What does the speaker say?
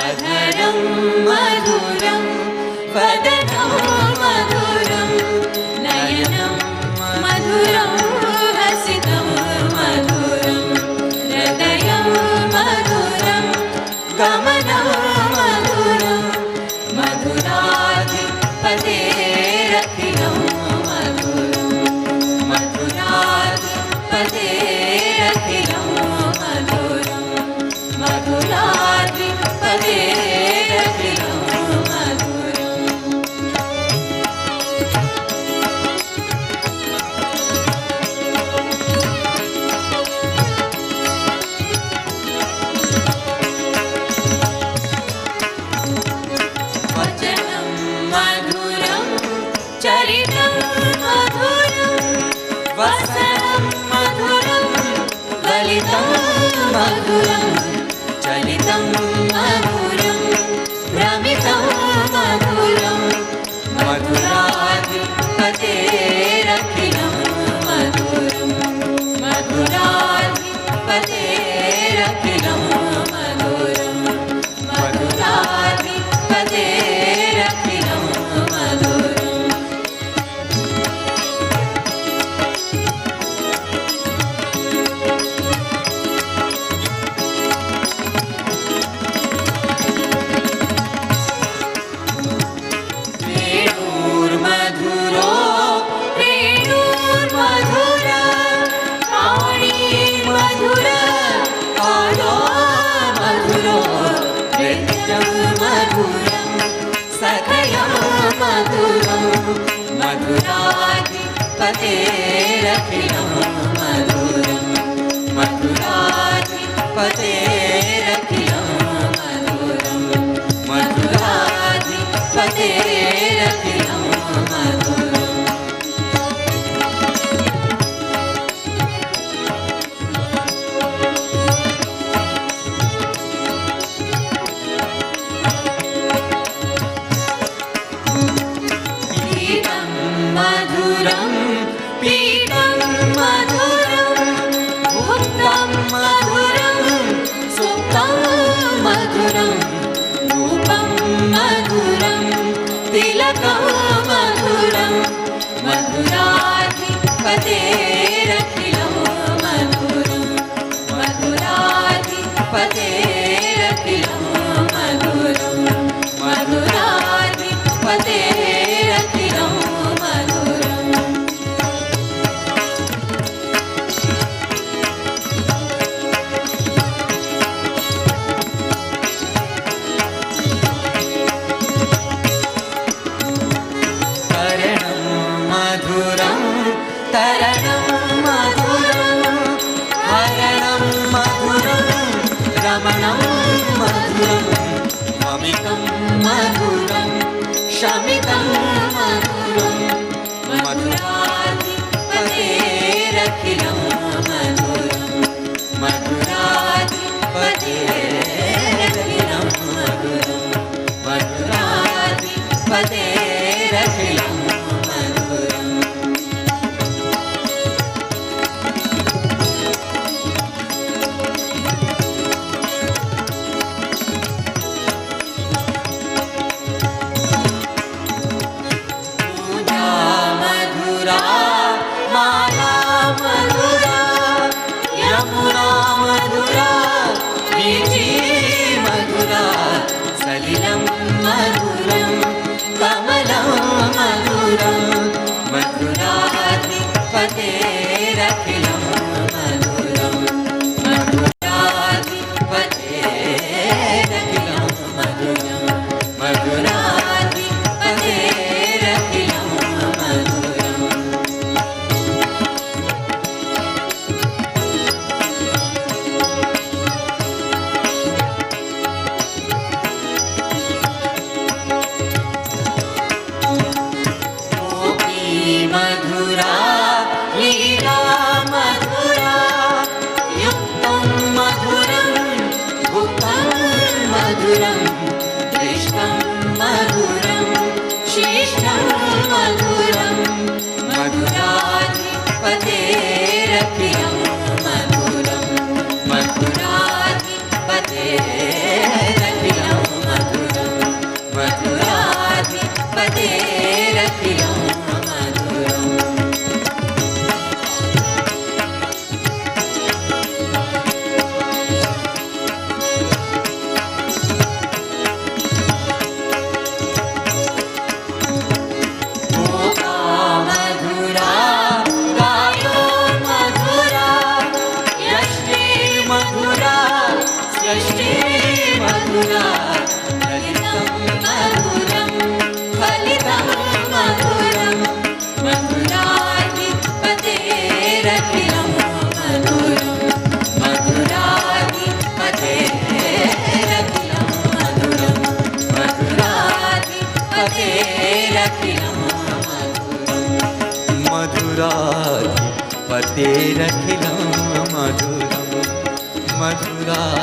अधरं मधुरं वदनं मधुरं नयनं मधुरं हसितं मधुरं हृदयं मधुरं गमनं मधुरं मधुराधिपतेरखिलं मधुरं मधुराधिपतेरखिलं मधुरं मधुराधिपतेरखिलं मधुरम् वचनं मधुरं चरितं मधुरं वसनं मधुरं ललितं मधुरं चलितं मधुरं भ्रमितं मधुरं मधुराधिपतेरखिलं मधुरं मधुराधिपतेरखिलं मधुरं मधुराधिपतेरखिलं मधुरम् वेणुर्मधुरो वेणुर्मधुरा पाणिर्मधुरा कालो मधुरो नृत्यं मधुरं सखयं मधुरं मधुराधिपतेरखिलं मधुरं मधुराधिपतेरखिलं मधुरं मधुराधिपतेरखिलं मधुरम् पीतं मधुरं पीतं मधुरं भुक्तं मधुरं सुप्तं मधुरं रूपं मधुरं तिलकं मधुरं मधुराधिपतेरखिलं मधुरं मधुराधिपतेरखिलं मधुरं मधुराधिपतेरखिलं मधुरम् तरणं मधुरं तरणं मधुरं हरणं मधुरं रमणं मधुरं ममितं मधुरं शमितं मधुरं मधुराधिपतेरखिलं मधुरं मधुराधिपतेरखिलं मधुरं मधुराधिपतेरखिलं मधुरम् पूजा मधुरा माला मधुरा यमुना मधुरा वीची मधुरा सलिलं मधुरं कमलं मधुरं मधुराधिपतेरखिलं मधुरं मधुराधिपतेरखिलं मधुरं मधुराधिपतेरखिलं मधुरम् गोपी मधुरा लीला मधुरा युक्तं मधुरं भुक्तं मधुरं दृष्टं मधुरं शिष्टं मधुरं मधुराधिपतेरखिलं मधुरं मधुराधिपतेरखिलं मधुरैरखिलं मधुरं मधुरा